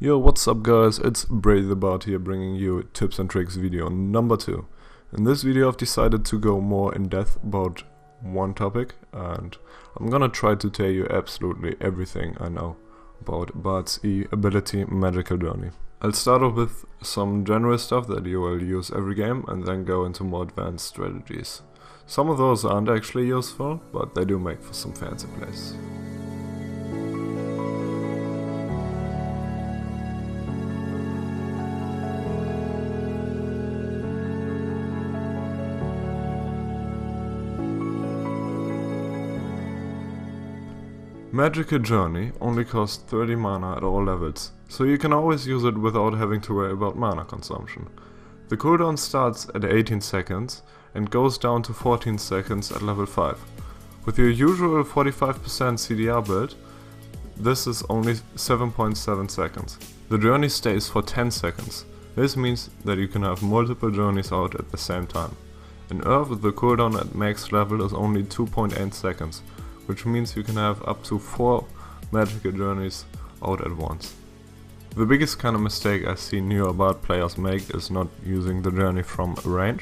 Yo, what's up guys, it's BradytheBard here bringing you tips and tricks video number 2. In this video I've decided to go more in depth about one topic and I'm gonna try to tell you absolutely everything I know about Bard's ability Magical Journey. I'll start off with some general stuff that you will use every game and then go into more advanced strategies. Some of those aren't actually useful, but they do make for some fancy plays. Magical Journey only costs 30 mana at all levels, so you can always use it without having to worry about mana consumption. The cooldown starts at 18 seconds and goes down to 14 seconds at level 5. With your usual 45% CDR build, this is only 7.7 seconds. The journey stays for 10 seconds. This means that you can have multiple journeys out at the same time. In Earth, the cooldown at max level is only 2.8 seconds. Which means you can have up to 4 magical journeys out at once. The biggest kind of mistake I see newer Bard players make is not using the journey from a range.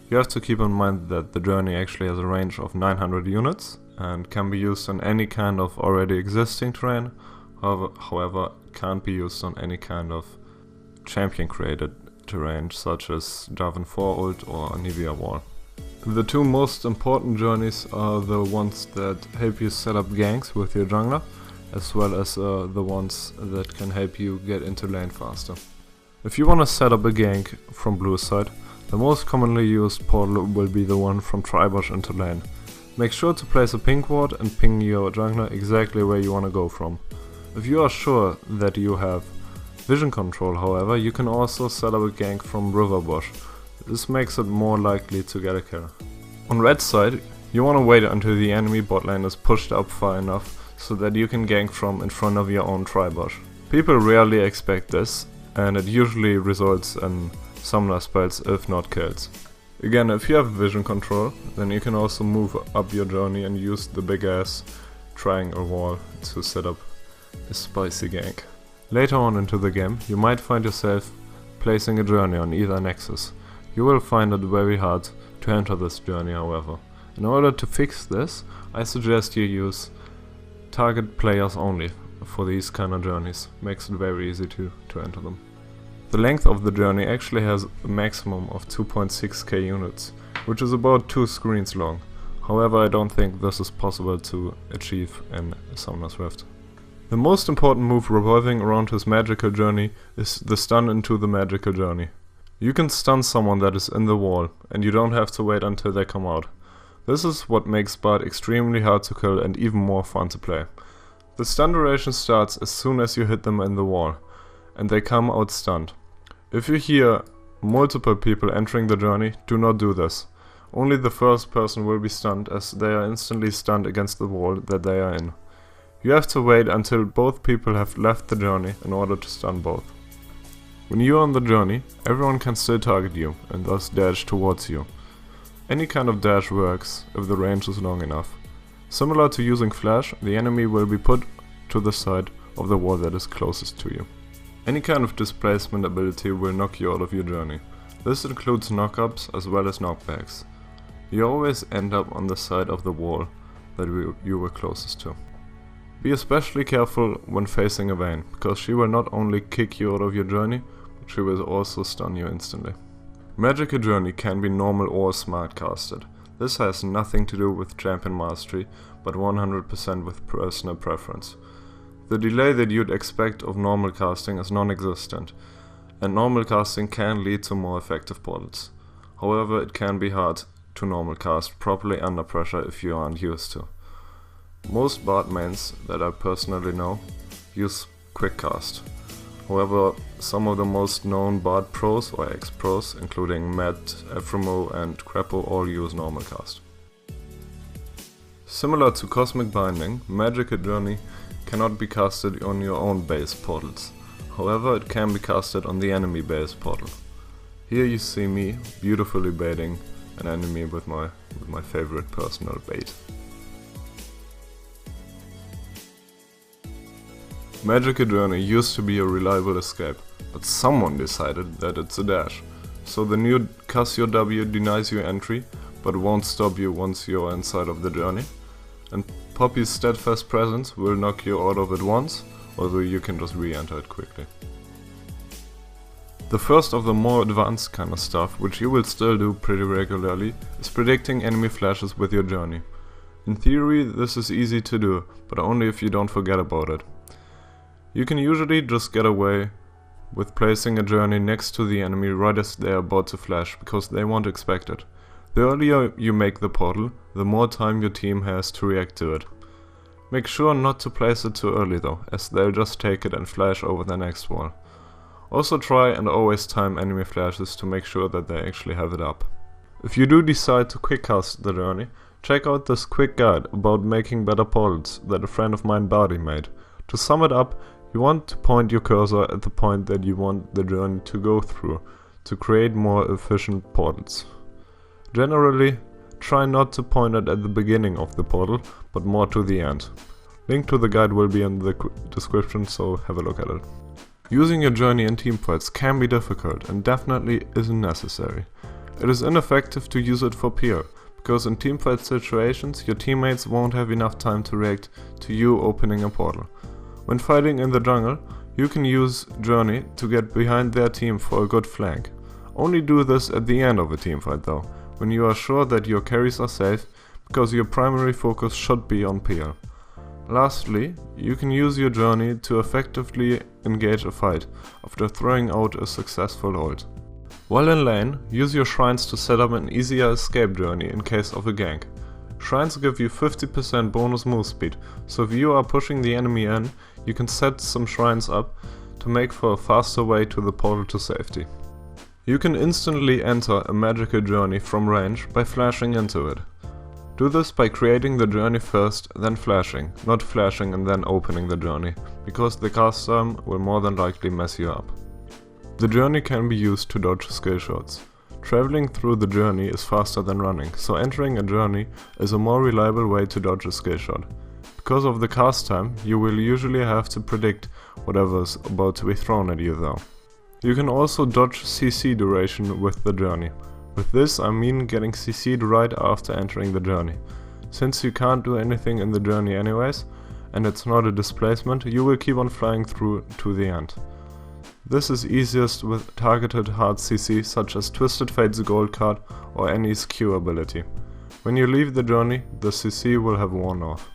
You have to keep in mind that the journey actually has a range of 900 units and can be used on any kind of already existing terrain, however can't be used on any kind of champion created terrain such as Javan 4 ult or Nivea wall. The two most important journeys are the ones that help you set up ganks with your jungler, as well as the ones that can help you get into lane faster. If you want to set up a gank from blue side, the most commonly used portal will be the one from Tribush into lane. Make sure to place a pink ward and ping your jungler exactly where you want to go from. If you are sure that you have vision control, however, you can also set up a gank from Riverbush. This makes it more likely to get a kill. On red side, you want to wait until the enemy bot lane is pushed up far enough so that you can gank from in front of your own Tribush. People rarely expect this, and it usually results in summoner spells if not kills. Again, if you have vision control, then you can also move up your journey and use the big ass triangle wall to set up a spicy gank. Later on into the game, you might find yourself placing a journey on either nexus. You will find it very hard to enter this journey, however. In order to fix this, I suggest you use target players only for these kind of journeys. Makes it very easy to enter them. The length of the journey actually has a maximum of 2.6k units, which is about 2 screens long. However, I don't think this is possible to achieve in Summoner's Rift. The most important move revolving around his magical journey is the stun into the magical journey. You can stun someone that is in the wall, and you don't have to wait until they come out. This is what makes Bard extremely hard to kill and even more fun to play. The stun duration starts as soon as you hit them in the wall, and they come out stunned. If you hear multiple people entering the journey, do not do this. Only the first person will be stunned, as they are instantly stunned against the wall that they are in. You have to wait until both people have left the journey in order to stun both. When you are on the journey, everyone can still target you and thus dash towards you. Any kind of dash works if the range is long enough. Similar to using flash, the enemy will be put to the side of the wall that is closest to you. Any kind of displacement ability will knock you out of your journey. This includes knockups as well as knockbacks. You always end up on the side of the wall that you were closest to. Be especially careful when facing a Vayne, because she will not only kick you out of your journey, but she will also stun you instantly. Magical Journey can be normal or smart casted. This has nothing to do with champion mastery, but 100% with personal preference. The delay that you'd expect of normal casting is non-existent, and normal casting can lead to more effective portals. However, it can be hard to normal cast properly under pressure if you aren't used to. Most BardMains that I personally know use quick cast. However, some of the most known Bard pros or ex-pros, including Matt, Ephremo and Crappo, all use normal cast. Similar to Cosmic Binding, Magical Journey cannot be casted on your own base portals. However, it can be casted on the enemy base portal. Here you see me beautifully baiting an enemy with my favorite personal bait. Magical Journey used to be a reliable escape, but someone decided that it's a dash. So the new Casio W denies you entry, but won't stop you once you're inside of the journey. And Poppy's Steadfast Presence will knock you out of it once, although you can just re-enter it quickly. The first of the more advanced kind of stuff, which you will still do pretty regularly, is predicting enemy flashes with your journey. In theory this is easy to do, but only if you don't forget about it. You can usually just get away with placing a journey next to the enemy right as they are about to flash, because they won't expect it. The earlier you make the portal, the more time your team has to react to it. Make sure not to place it too early though, as they'll just take it and flash over the next wall. Also try and always time enemy flashes to make sure that they actually have it up. If you do decide to quick cast the journey, check out this quick guide about making better portals that a friend of mine Bardie made. To sum it up, you want to point your cursor at the point that you want the journey to go through to create more efficient portals. Generally, try not to point it at the beginning of the portal, but more to the end. Link to the guide will be in the description, so have a look at it. Using your journey in teamfights can be difficult and definitely isn't necessary. It is ineffective to use it for PL, because in teamfight situations your teammates won't have enough time to react to you opening a portal. When fighting in the jungle, you can use journey to get behind their team for a good flank. Only do this at the end of a teamfight though, when you are sure that your carries are safe, because your primary focus should be on PL. Lastly, you can use your journey to effectively engage a fight after throwing out a successful ult. While in lane, use your shrines to set up an easier escape journey in case of a gank. Shrines give you 50% bonus move speed, so if you are pushing the enemy in, you can set some shrines up to make for a faster way to the portal to safety. You can instantly enter a magical journey from range by flashing into it. Do this by creating the journey first, then flashing, not flashing and then opening the journey, because the cast time will more than likely mess you up. The journey can be used to dodge skill shots. Traveling through the journey is faster than running, so entering a journey is a more reliable way to dodge a skill shot. Because of the cast time, you will usually have to predict whatever is about to be thrown at you though. You can also dodge CC duration with the journey. With this I mean getting CC'd right after entering the journey. Since you can't do anything in the journey anyways, and it's not a displacement, you will keep on flying through to the end. This is easiest with targeted hard CC such as Twisted Fate's gold card or Annie's Q ability. When you leave the journey, the CC will have worn off.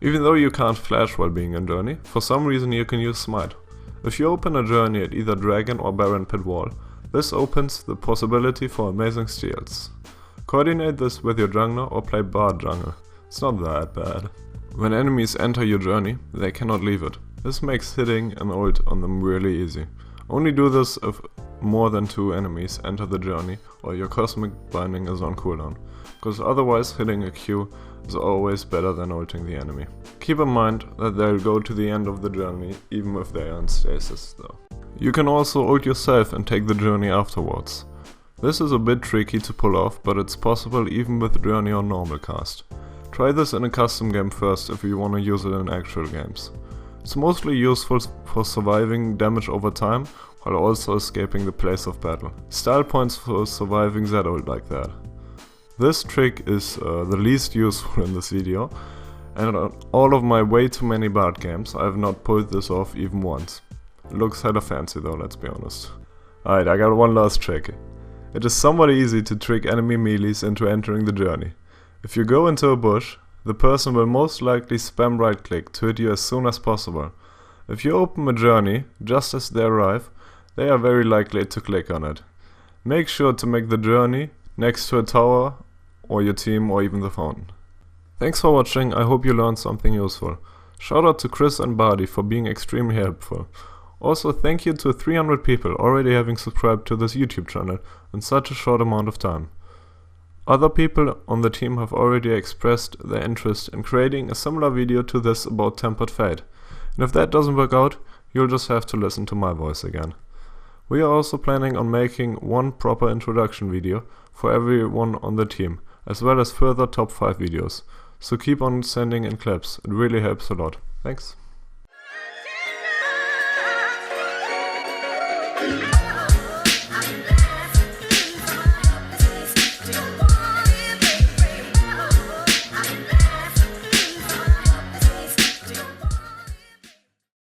Even though you can't flash while being in journey, for some reason you can use Smite. If you open a journey at either Dragon or Baron Pit Wall, this opens the possibility for amazing steals. Coordinate this with your jungler or play Bard jungle. It's not that bad. When enemies enter your journey, they cannot leave it. This makes hitting an ult on them really easy. Only do this if more than 2 enemies enter the journey or your cosmic binding is on cooldown, because otherwise hitting a Q is always better than ulting the enemy. Keep in mind that they'll go to the end of the journey even if they are in stasis though. You can also ult yourself and take the journey afterwards. This is a bit tricky to pull off, but it's possible even with journey or normal cast. Try this in a custom game first if you want to use it in actual games. It's mostly useful for surviving damage over time, while also escaping the place of battle. Style points for surviving that ult like that. This trick is the least useful in this video, and on all of my way too many Bard games I have not pulled this off even once. It looks hella fancy though, let's be honest. Alright, I got one last trick. It is somewhat easy to trick enemy melees into entering the journey. If you go into a bush, the person will most likely spam right click to hit you as soon as possible. If you open a journey just as they arrive, they are very likely to click on it. Make sure to make the journey next to a tower or your team or even the fountain. Thanks for watching, I hope you learned something useful. Shout out to Chris and Bardie for being extremely helpful. Also thank you to 300 people already having subscribed to this YouTube channel in such a short amount of time. Other people on the team have already expressed their interest in creating a similar video to this about Tempered Fate, and if that doesn't work out, you'll just have to listen to my voice again. We are also planning on making one proper introduction video for everyone on the team, as well as further top 5 videos, so keep on sending in clips, it really helps a lot. Thanks.